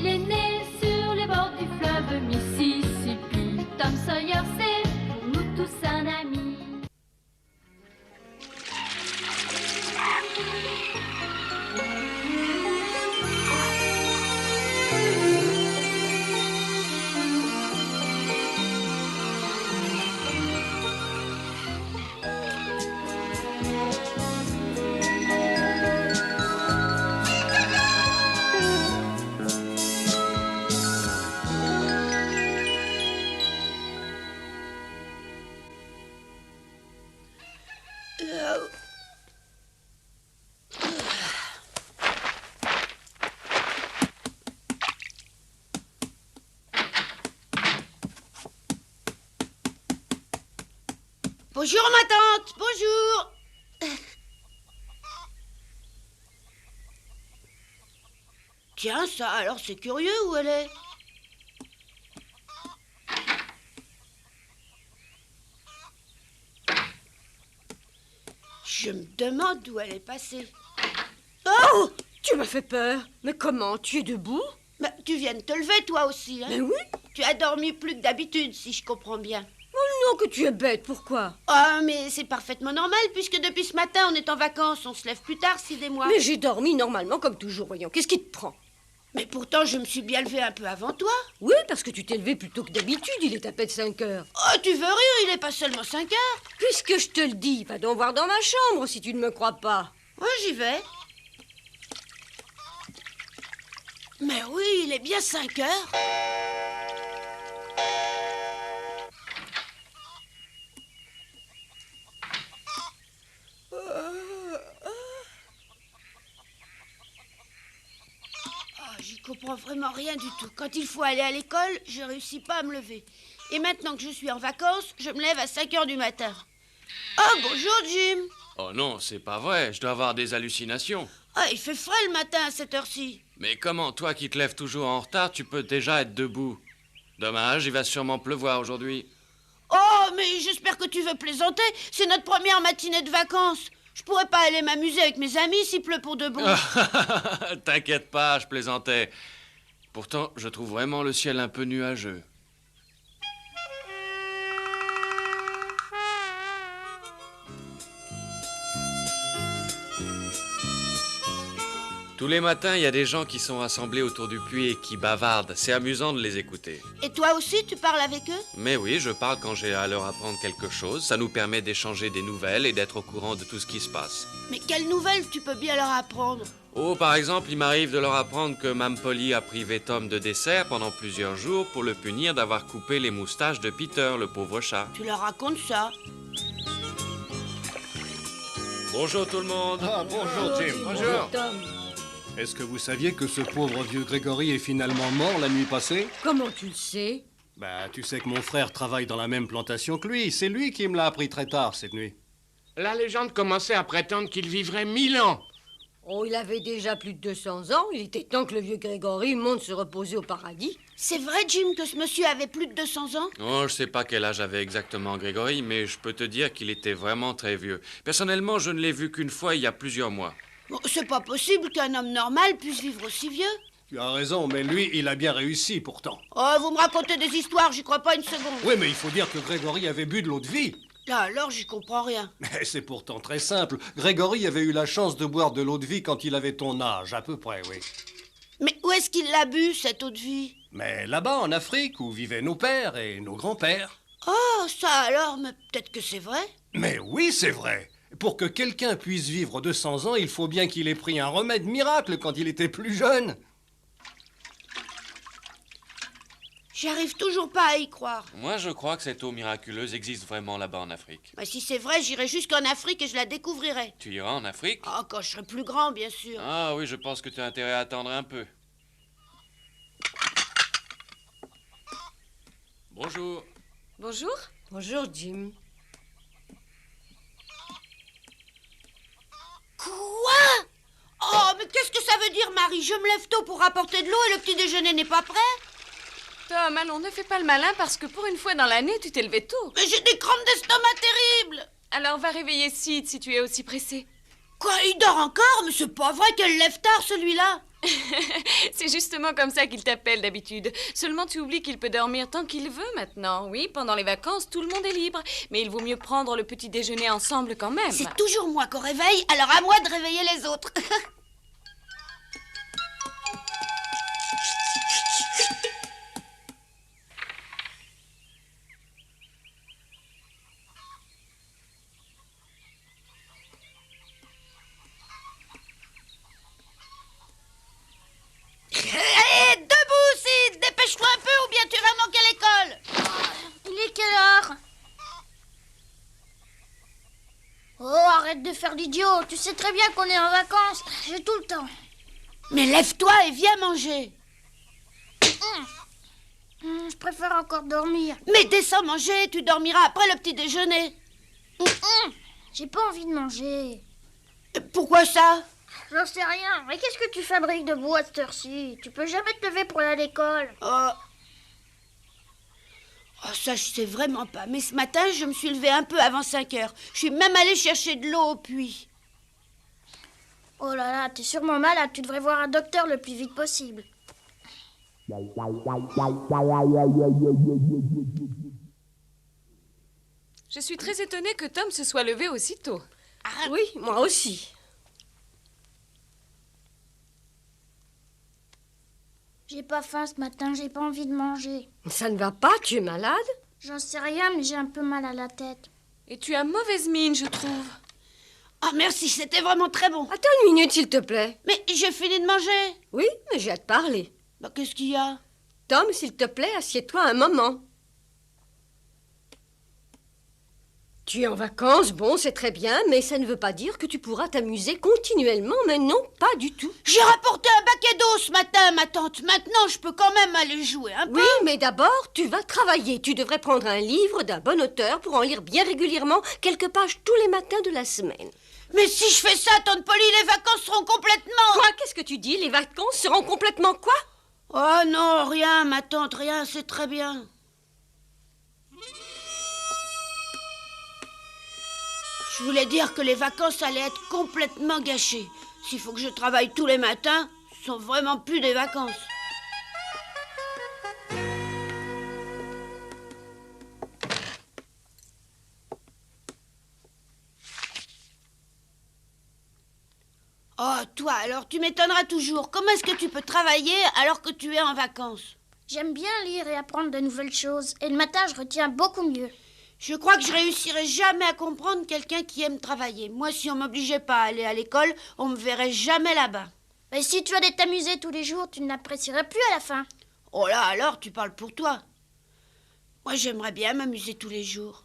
est né sur les bords du fleuve Mississippi. Tom Sawyer, c'est pour nous tous un ami. Bonjour ma tante, bonjour. Tiens, ça, alors c'est curieux où elle est. Je me demande où elle est passée. Oh, tu m'as fait peur. Mais comment? Tu es debout? Bah, tu viens de te lever toi aussi, hein? Mais oui. Tu as dormi plus que d'habitude, si je comprends bien. Oh non, que tu es bête, pourquoi? Ah, mais c'est parfaitement normal, puisque depuis ce matin, on est en vacances. On se lève plus tard, Sid et moi. Mais j'ai dormi normalement comme toujours, voyons. Qu'est-ce qui te prend? Mais pourtant, je me suis bien levée un peu avant toi. Oui, parce que tu t'es levé plus tôt que d'habitude. Il est à peine 5 heures. Oh, tu veux rire, il est pas seulement 5 heures. Puisque je te le dis, va donc voir dans ma chambre si tu ne me crois pas. Oh, j'y vais. Mais oui, il est bien 5 heures. J'y comprends vraiment rien du tout. Quand il faut aller à l'école, je réussis pas à me lever. Et maintenant que je suis en vacances, je me lève à 5 heures du matin. Oh, bonjour, Jim. Oh non, c'est pas vrai, je dois avoir des hallucinations. Ah, il fait frais le matin à cette heure-ci. Mais comment, toi qui te lèves toujours en retard, tu peux déjà être debout? Dommage, il va sûrement pleuvoir aujourd'hui. Oh, mais j'espère que tu veux plaisanter. C'est notre première matinée de vacances. Je pourrais pas aller m'amuser avec mes amis s'il pleut pour de bon. T'inquiète pas, je plaisantais. Pourtant, je trouve vraiment le ciel un peu nuageux. Tous les matins, il y a des gens qui sont rassemblés autour du puits et qui bavardent. C'est amusant de les écouter. Et toi aussi, tu parles avec eux? Mais oui, je parle quand j'ai à leur apprendre quelque chose. Ça nous permet d'échanger des nouvelles et d'être au courant de tout ce qui se passe. Mais quelles nouvelles tu peux bien leur apprendre? Oh, par exemple, il m'arrive de leur apprendre que Mme Polly a privé Tom de dessert pendant plusieurs jours pour le punir d'avoir coupé les moustaches de Peter, le pauvre chat. Tu leur racontes ça? Bonjour tout le monde. Ah, bonjour Jim. Bonjour, Tom. Est-ce que vous saviez que ce pauvre vieux Grégory est finalement mort la nuit passée? Comment tu le sais? Bah, tu sais que mon frère travaille dans la même plantation que lui. C'est lui qui me l'a appris très tard cette nuit. La légende commençait à prétendre qu'il vivrait 1000 ans. Oh, il avait déjà plus de 200 ans. Il était temps que le vieux Grégory monte se reposer au paradis. C'est vrai, Jim, que ce monsieur avait plus de 200 ans? Oh, je sais pas quel âge avait exactement Grégory, mais je peux te dire qu'il était vraiment très vieux. Personnellement, je ne l'ai vu qu'une fois il y a plusieurs mois. Bon, c'est pas possible qu'un homme normal puisse vivre aussi vieux. Tu as raison, mais lui, il a bien réussi pourtant. Oh, vous me racontez des histoires, j'y crois pas une seconde. Oui, mais il faut dire que Grégory avait bu de l'eau de vie. Là, alors, j'y comprends rien. Mais c'est pourtant très simple. Grégory avait eu la chance de boire de l'eau de vie quand il avait ton âge, à peu près, oui. Mais où est-ce qu'il l'a bu, cette eau de vie? Mais là-bas, en Afrique, où vivaient nos pères et nos grands-pères. Oh, ça alors, mais peut-être que c'est vrai. Mais oui, c'est vrai. Pour que quelqu'un puisse vivre 200 ans, il faut bien qu'il ait pris un remède miracle quand il était plus jeune. J'arrive toujours pas à y croire. Moi, je crois que cette eau miraculeuse existe vraiment là-bas en Afrique. Bah, si c'est vrai, j'irai jusqu'en Afrique et je la découvrirai. Tu iras en Afrique? Oh, quand je serai plus grand, bien sûr. Ah oui, je pense que tu as intérêt à attendre un peu. Bonjour. Bonjour. Bonjour, Jim. Quoi? Oh, mais qu'est-ce que ça veut dire, Marie? Je me lève tôt pour rapporter de l'eau et le petit déjeuner n'est pas prêt? Tom, allons, ne fais pas le malin parce que pour une fois dans l'année, tu t'es levé tôt. Mais j'ai des crampes d'estomac terribles. Alors va réveiller Sid si tu es aussi pressé. Quoi, il dort encore? Mais c'est pas vrai qu'elle lève tard, celui-là. C'est justement comme ça qu'il t'appelle d'habitude. Seulement tu oublies qu'il peut dormir tant qu'il veut maintenant. Oui, pendant les vacances, tout le monde est libre. Mais il vaut mieux prendre le petit déjeuner ensemble quand même. C'est toujours moi qu'on réveille, alors à moi de réveiller les autres. Hé, debout, Sid! Dépêche-toi un peu ou bien tu vas manquer l'école! Il est quelle heure? Oh, arrête de faire l'idiot. Tu sais très bien qu'on est en vacances. J'ai tout le temps. Mais lève-toi et viens manger. Je préfère encore dormir. Mais descends manger, tu dormiras après le petit déjeuner. J'ai pas envie de manger. Pourquoi ça? J'en sais rien. Mais qu'est-ce que tu fabriques de beau à cette heure-ci? Tu peux jamais te lever pour aller à l'école. Oh, ça, je sais vraiment pas. Mais ce matin, je me suis levée un peu avant 5 heures. Je suis même allée chercher de l'eau au puits. Oh là là, t'es sûrement malade. Tu devrais voir un docteur le plus vite possible. Je suis très étonnée que Tom se soit levé aussitôt. Oui, moi aussi. J'ai pas faim ce matin, j'ai pas envie de manger. Ça ne va pas, tu es malade? J'en sais rien, mais j'ai un peu mal à la tête. Et tu as mauvaise mine, je trouve. Ah, merci, c'était vraiment très bon. Attends une minute, s'il te plaît. Mais j'ai fini de manger. Oui, mais j'ai à te parler. Bah, qu'est-ce qu'il y a? Tom, s'il te plaît, assieds-toi un moment. Tu es en vacances, bon, c'est très bien, mais ça ne veut pas dire que tu pourras t'amuser continuellement, mais non, pas du tout. J'ai rapporté un baquet d'eau ce matin, ma tante. Maintenant, je peux quand même aller jouer un peu. Oui, mais d'abord, tu vas travailler. Tu devrais prendre un livre d'un bon auteur pour en lire bien régulièrement quelques pages tous les matins de la semaine. Mais si je fais ça, tante Polly, les vacances seront complètement... Quoi? Qu'est-ce que tu dis? Les vacances seront complètement quoi? Oh non, rien, ma tante, rien, c'est très bien. Je voulais dire que les vacances allaient être complètement gâchées. S'il faut que je travaille tous les matins, ce sont vraiment plus des vacances. Oh, toi, alors tu m'étonneras toujours. Comment est-ce que tu peux travailler alors que tu es en vacances? J'aime bien lire et apprendre de nouvelles choses. Et le matin, je retiens beaucoup mieux. Je crois que je réussirai jamais à comprendre quelqu'un qui aime travailler. Moi, si on m'obligeait pas à aller à l'école, on me verrait jamais là-bas. Mais si tu allais t'amuser tous les jours, tu ne l'apprécierais plus à la fin. Oh là, alors, tu parles pour toi. Moi, j'aimerais bien m'amuser tous les jours.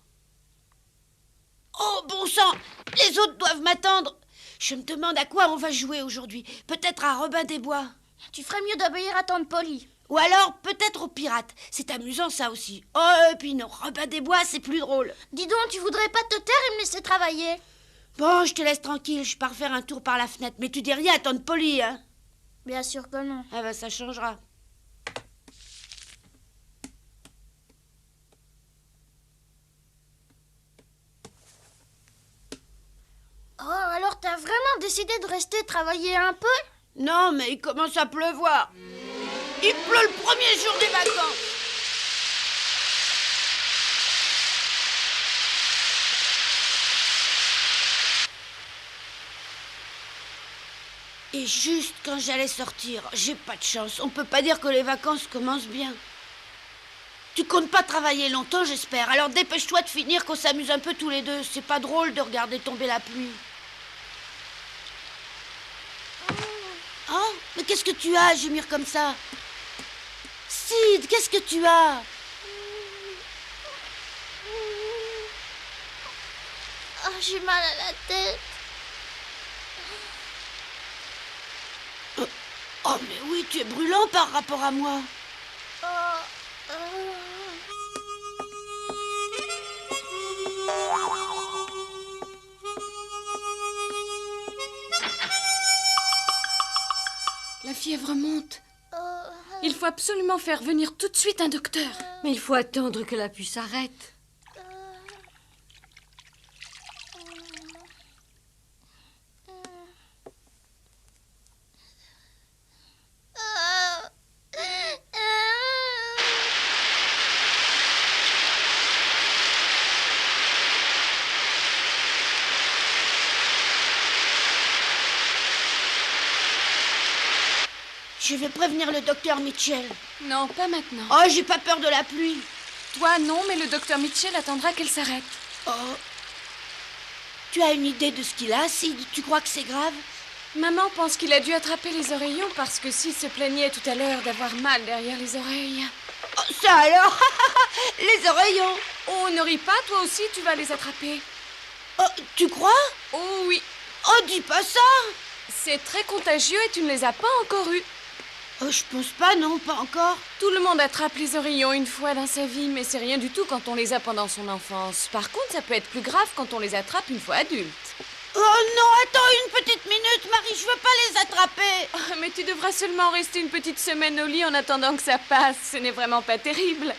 Oh, bon sang! Les autres doivent m'attendre. Je me demande à quoi on va jouer aujourd'hui. Peut-être à Robin des Bois. Tu ferais mieux d'obéir à tante Polly. Ou alors, peut-être aux pirates. C'est amusant, ça aussi. Oh, et puis non, Robin des Bois, c'est plus drôle. Dis donc, tu voudrais pas te taire et me laisser travailler? Bon, je te laisse tranquille, je pars faire un tour par la fenêtre. Mais tu dis rien à tante Polly, hein? Bien sûr que non. Ah ben, ça changera. Oh, alors t'as vraiment décidé de rester travailler un peu? Non, mais il commence à pleuvoir. Il pleut le premier jour des vacances. Et juste quand j'allais sortir, j'ai pas de chance. On peut pas dire que les vacances commencent bien. Tu comptes pas travailler longtemps, j'espère. Alors dépêche-toi de finir qu'on s'amuse un peu tous les deux. C'est pas drôle de regarder tomber la pluie. Oh, mais qu'est-ce que tu as à gémir comme ça? Sid, qu'est-ce que tu as? Oh, j'ai mal à la tête. Oh, mais oui, tu es brûlant par rapport à moi. La fièvre monte. Il faut absolument faire venir tout de suite un docteur. Mais il faut attendre que la pluie s'arrête. Je vais prévenir le docteur Mitchell. Non, pas maintenant. Oh, j'ai pas peur de la pluie. Toi, non, mais le docteur Mitchell attendra qu'elle s'arrête. Oh. Tu as une idée de ce qu'il a, Sid? Tu crois que c'est grave? Maman pense qu'il a dû attraper les oreillons parce que Sid se plaignait tout à l'heure d'avoir mal derrière les oreilles. Oh, ça alors? Les oreillons. Oh, ne ris pas, toi aussi, tu vas les attraper. Oh, tu crois? Oh oui, Oh, dis pas ça. c'est très contagieux et tu ne les as pas encore eus. Oh, je pense pas, non, pas encore. Tout le monde attrape les oreillons une fois dans sa vie, mais c'est rien du tout quand on les a pendant son enfance. Par contre, ça peut être plus grave quand on les attrape une fois adulte. Oh non, attends une petite minute, Marie, je veux pas les attraper. Oh, mais tu devras seulement rester une petite semaine au lit en attendant que ça passe. Ce n'est vraiment pas terrible.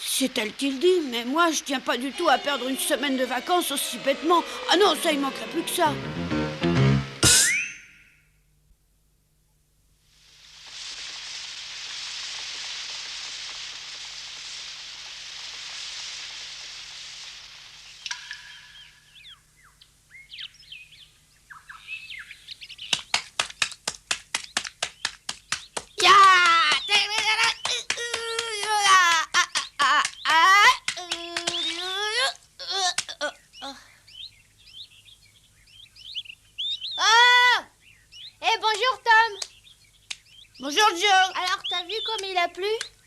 C'est elle qui le dit, mais moi, je tiens pas du tout à perdre une semaine de vacances aussi bêtement. Ah non, ça, il manquerait plus que ça. Bonjour Tom. Bonjour, Joe. Alors t'as vu comme il a plu?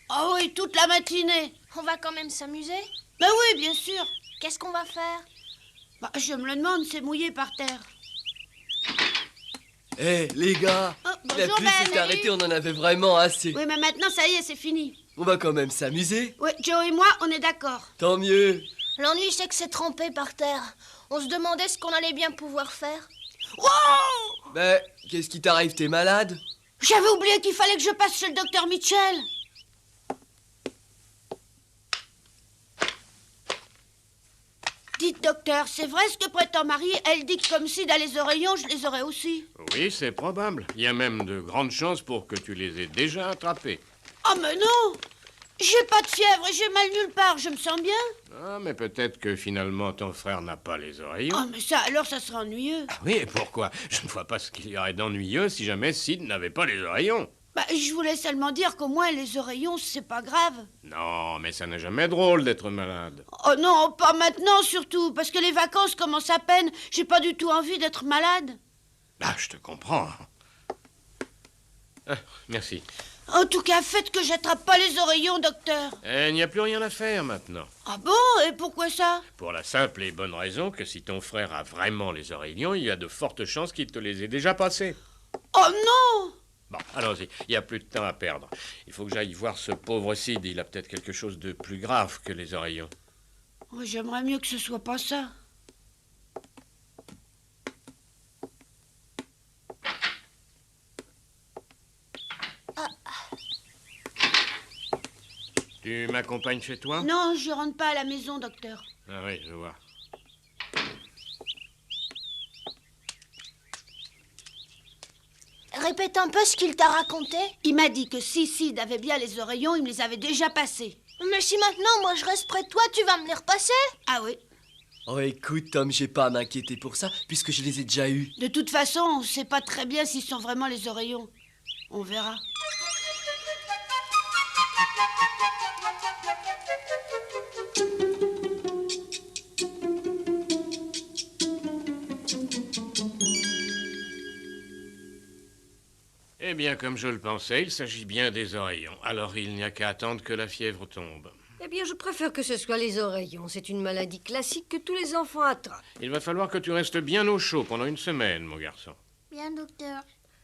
Oh oui, toute la matinée. On va quand même s'amuser. Ben oui, bien sûr. Qu'est-ce qu'on va faire? Bah, je me le demande, c'est mouillé par terre. Eh, les gars, Oh, la bonjour, pluie Ben, s'est salut. arrêtée, on en avait vraiment assez. Oui, mais maintenant, ça y est, c'est fini. On va quand même s'amuser. Oui, Joe et moi, on est d'accord. Tant mieux. L'ennui c'est que c'est trempé par terre. On se demandait ce qu'on allait bien pouvoir faire. Wow! Ben, qu'est-ce qui t'arrive, t'es malade? J'avais oublié qu'il fallait que je passe chez le docteur Mitchell. Dites, docteur, c'est vrai ce que prétend Marie? Elle dit que comme si dans les oreillons, je les aurais aussi. Oui, c'est probable. Il y a même de grandes chances pour que tu les aies déjà attrapés. Oh, mais non! J'ai pas de fièvre et j'ai mal nulle part, je me sens bien. Ah, mais peut-être que finalement ton frère n'a pas les oreillons. Oh, mais ça, alors, ça serait ennuyeux. Ah oui, et pourquoi? Je ne vois pas ce qu'il y aurait d'ennuyeux si jamais Sid n'avait pas les oreillons. Bah, je voulais seulement dire qu'au moins, les oreillons, c'est pas grave. Non, mais ça n'est jamais drôle d'être malade. Oh non, pas maintenant surtout, parce que les vacances commencent à peine. J'ai pas du tout envie d'être malade. Ah, je te comprends. Ah, merci. En tout cas, faites que j'attrape pas les oreillons, docteur. Il n'y a plus rien à faire maintenant. Ah bon? Et pourquoi ça? Pour la simple et bonne raison que si ton frère a vraiment les oreillons, il y a de fortes chances qu'il te les ait déjà passés. Oh non! Bon, allons-y, il n'y a plus de temps à perdre. Il faut que j'aille voir ce pauvre Sid, il a peut-être quelque chose de plus grave que les oreillons. Oh, j'aimerais mieux que ce soit pas ça. Tu m'accompagnes chez toi? Non, je rentre pas à la maison, docteur. Ah oui, je vois. Répète un peu ce qu'il t'a raconté. Il m'a dit que si Sid avait bien les oreillons, il me les avait déjà passés. Mais si maintenant moi je reste près de toi, tu vas me les repasser? Ah oui. Oh, écoute, Tom, j'ai pas à m'inquiéter pour ça, puisque je les ai déjà eus. De toute façon, on sait pas très bien s'ils sont vraiment les oreillons. On verra. Eh bien, comme je le pensais, il s'agit bien des oreillons. Alors il n'y a qu'à attendre que la fièvre tombe. Eh bien, je préfère que ce soit les oreillons. C'est une maladie classique que tous les enfants attrapent. Il va falloir que tu restes bien au chaud pendant une semaine, mon garçon. Bien, docteur.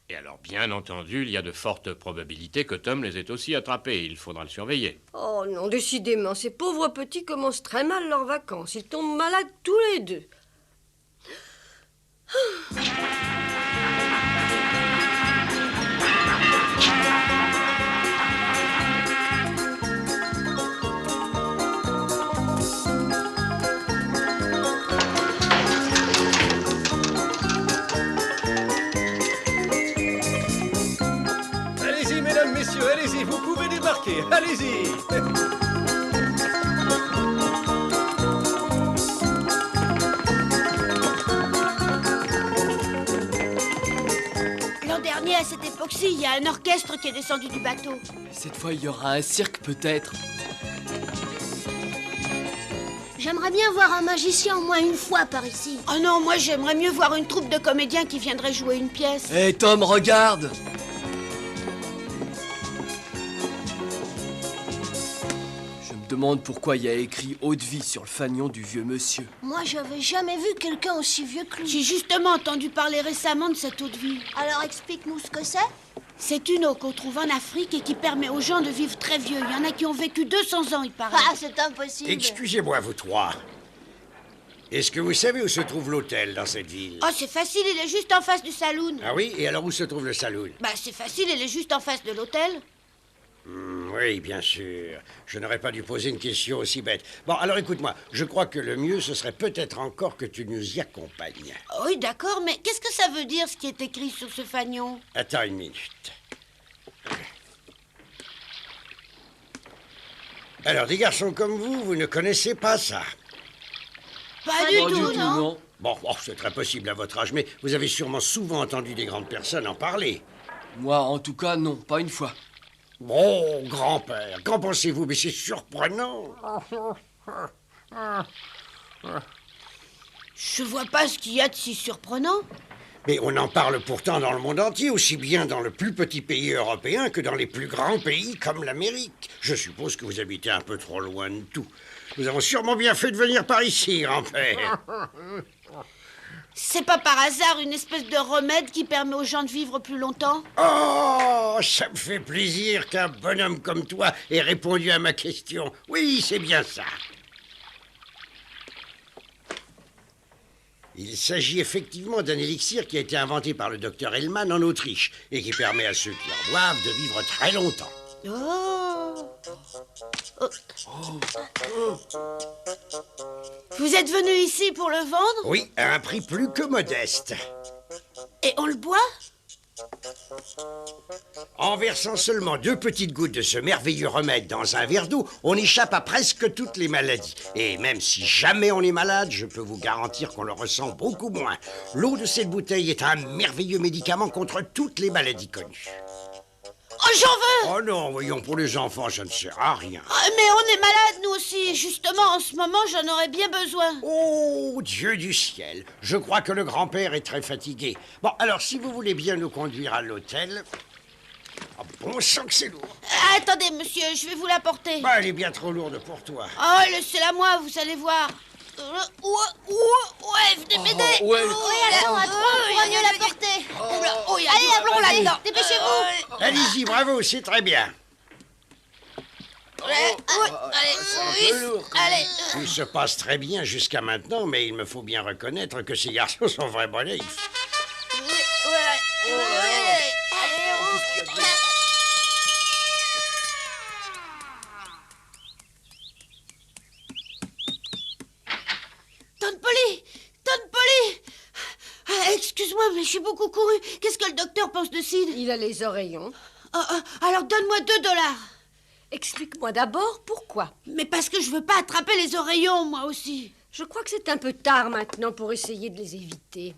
Et alors, bien entendu, il y a de fortes probabilités que Tom les ait aussi attrapés. Il faudra le surveiller. Oh non, décidément, ces pauvres petits commencent très mal leurs vacances. Ils tombent malades tous les deux. Allez-y, mesdames, messieurs, allez-y, vous pouvez débarquer, allez-y. L'an dernier, à cette époque-ci, il y a un orchestre qui est descendu du bateau. Cette fois, il y aura un cirque peut-être. J'aimerais bien voir un magicien au moins une fois par ici. Oh non, moi j'aimerais mieux voir une troupe de comédiens qui viendraient jouer une pièce. Hé Tom, regarde! Je me demande pourquoi il y a écrit eau de vie sur le fanion du vieux monsieur. Moi, j'avais jamais vu quelqu'un aussi vieux que lui. J'ai justement entendu parler récemment de cette eau de vie. Alors explique-nous ce que c'est. C'est une eau qu'on trouve en Afrique et qui permet aux gens de vivre très vieux. Il y en a qui ont vécu 200 ans, il paraît. Ah, c'est impossible. Excusez-moi, vous trois. Est-ce que vous savez où se trouve l'hôtel dans cette ville? Oh, c'est facile, il est juste en face du saloon. Ah oui? Et alors où se trouve le saloon? Bah, c'est facile, il est juste en face de l'hôtel. Oui, bien sûr. Je n'aurais pas dû poser une question aussi bête. Bon, alors écoute-moi. Je crois que le mieux, ce serait peut-être encore que tu nous y accompagnes. Oui, d'accord, mais qu'est-ce que ça veut dire, ce qui est écrit sur ce fanion? Attends une minute. Alors, des garçons comme vous, vous ne connaissez pas ça. Pas du Pas tout, non. Bon, c'est très possible à votre âge, mais vous avez sûrement souvent entendu des grandes personnes en parler. Moi, en tout cas, non, pas une fois. Bon, grand-père, qu'en pensez-vous? Mais c'est surprenant. Je vois pas ce qu'il y a de si surprenant. Mais on en parle pourtant dans le monde entier, aussi bien dans le plus petit pays européen que dans les plus grands pays comme l'Amérique. Je suppose que vous habitez un peu trop loin de tout. Nous avons sûrement bien fait de venir par ici, grand-père. C'est pas par hasard une espèce de remède qui permet aux gens de vivre plus longtemps? Oh, ça me fait plaisir qu'un bonhomme comme toi ait répondu à ma question. Oui, c'est bien ça. Il s'agit effectivement d'un élixir qui a été inventé par le docteur Hellman en Autriche et qui permet à ceux qui en boivent de vivre très longtemps. Oh. Vous êtes venu ici pour le vendre? Oui, à un prix plus que modeste. Et on le boit? En versant seulement 2 petites gouttes de ce merveilleux remède dans un verre d'eau, on échappe à presque toutes les maladies. Et même si jamais on est malade, je peux vous garantir qu'on le ressent beaucoup moins. L'eau de cette bouteille est un merveilleux médicament contre toutes les maladies connues. Oh, j'en veux! Oh non, voyons, pour les enfants, ça ne sert à rien. Ah, mais on est malade, nous aussi. Et justement, en ce moment, j'en aurais bien besoin. Oh, Dieu du ciel, je crois que le grand-père est très fatigué. Bon, alors, si vous voulez bien nous conduire à l'hôtel... Ah, bon sang que c'est lourd. Ah, attendez, monsieur, je vais vous l'apporter. Bah, elle est bien trop lourde pour toi. Oh, laissez-la moi, vous allez voir. Ouais, venez m'aider. ouais. Oui, alors, à trois, on pourra mieux la porter. Oula, oh, il y a Allez, du appelons là-dedans. là-dedans. Dépêchez-vous. Allez-y, bravo, c'est très bien. Allez. Tout se passe très bien jusqu'à maintenant, mais il me faut bien reconnaître que ces garçons sont vraiment naïfs. Tonne Polly. Excuse-moi, mais j'ai beaucoup couru. Qu'est-ce que le docteur pense de Sid? Il a les oreillons. Alors donne-moi $2. Explique-moi d'abord pourquoi. Mais parce que je veux pas attraper les oreillons, moi aussi. Je crois que c'est un peu tard maintenant pour essayer de les éviter.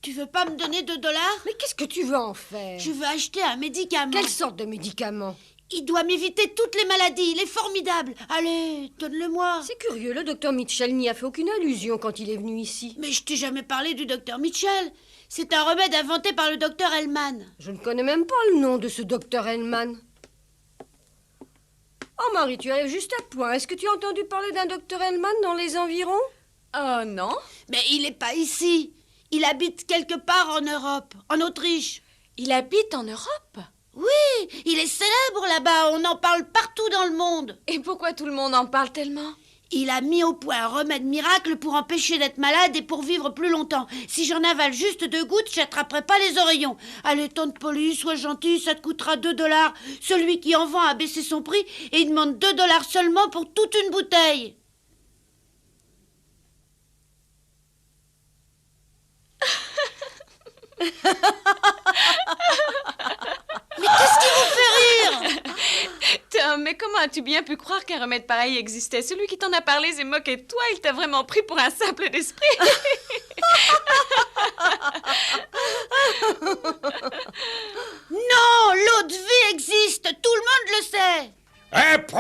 Tu veux pas me donner $2? Mais qu'est-ce que tu veux en faire? Je veux acheter un médicament. Quelle sorte de médicament? Il doit m'éviter toutes les maladies. Il est formidable. Allez, donne-le-moi. C'est curieux, le docteur Mitchell n'y a fait aucune allusion quand il est venu ici. Mais je t'ai jamais parlé du docteur Mitchell. C'est un remède inventé par le docteur Hellman. Je ne connais même pas le nom de ce docteur Hellman. Oh Marie, tu arrives juste à point. Est-ce que tu as entendu parler d'un docteur Hellman dans les environs? Oh non. Mais il est pas ici. Il habite quelque part en Europe, en Autriche. Il habite en Europe? Oui, il est célèbre là-bas. On en parle partout dans le monde. Et pourquoi tout le monde en parle tellement? Il a mis au point un remède miracle pour empêcher d'être malade et pour vivre plus longtemps. Si j'en avale juste 2 gouttes, j'attraperai pas les oreillons. Allez, tante Polly, sois gentille, ça te coûtera $2. Celui qui en vend a baissé son prix et il demande $2 seulement pour toute une bouteille. Mais qu'est-ce qui vous fait rire? Tom, mais comment as-tu bien pu croire qu'un remède pareil existait? Celui qui t'en a parlé s'est moqué de toi. Il t'a vraiment pris pour un simple d'esprit.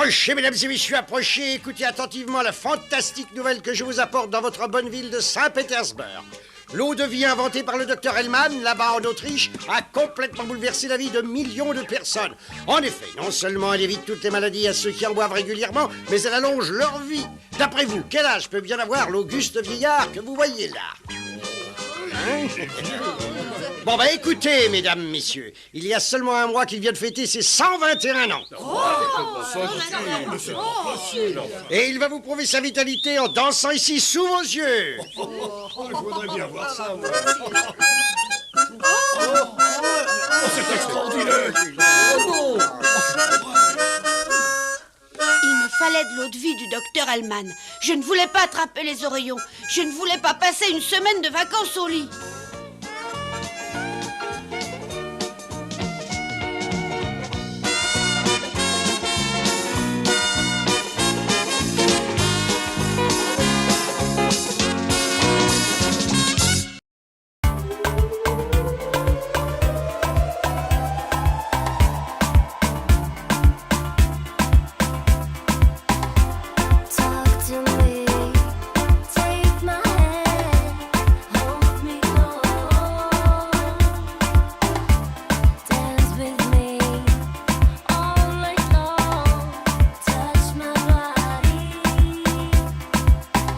Approchez, mesdames et messieurs, approchez. Écoutez attentivement la fantastique nouvelle que je vous apporte dans votre bonne ville de Saint-Pétersbourg. L'eau de vie inventée par le docteur Hellman, là-bas en Autriche, a complètement bouleversé la vie de millions de personnes. En effet, non seulement elle évite toutes les maladies à ceux qui en boivent régulièrement, mais elle allonge leur vie. D'après vous, quel âge peut bien avoir l'auguste vieillard que vous voyez là? Hein? Bon, bah écoutez, mesdames, messieurs, il y a seulement un mois qu'il vient de fêter ses 121 ans. Et il va vous prouver sa vitalité en dansant ici sous vos yeux. Je voudrais bien voir ça, moi. C'est extraordinaire. Il me fallait de l'eau de vie du docteur Hellman. Je ne voulais pas attraper les oreillons. Je ne voulais pas passer une semaine de vacances au lit.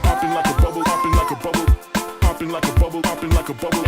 Popping like a bubble, popping like a bubble, popping like a bubble.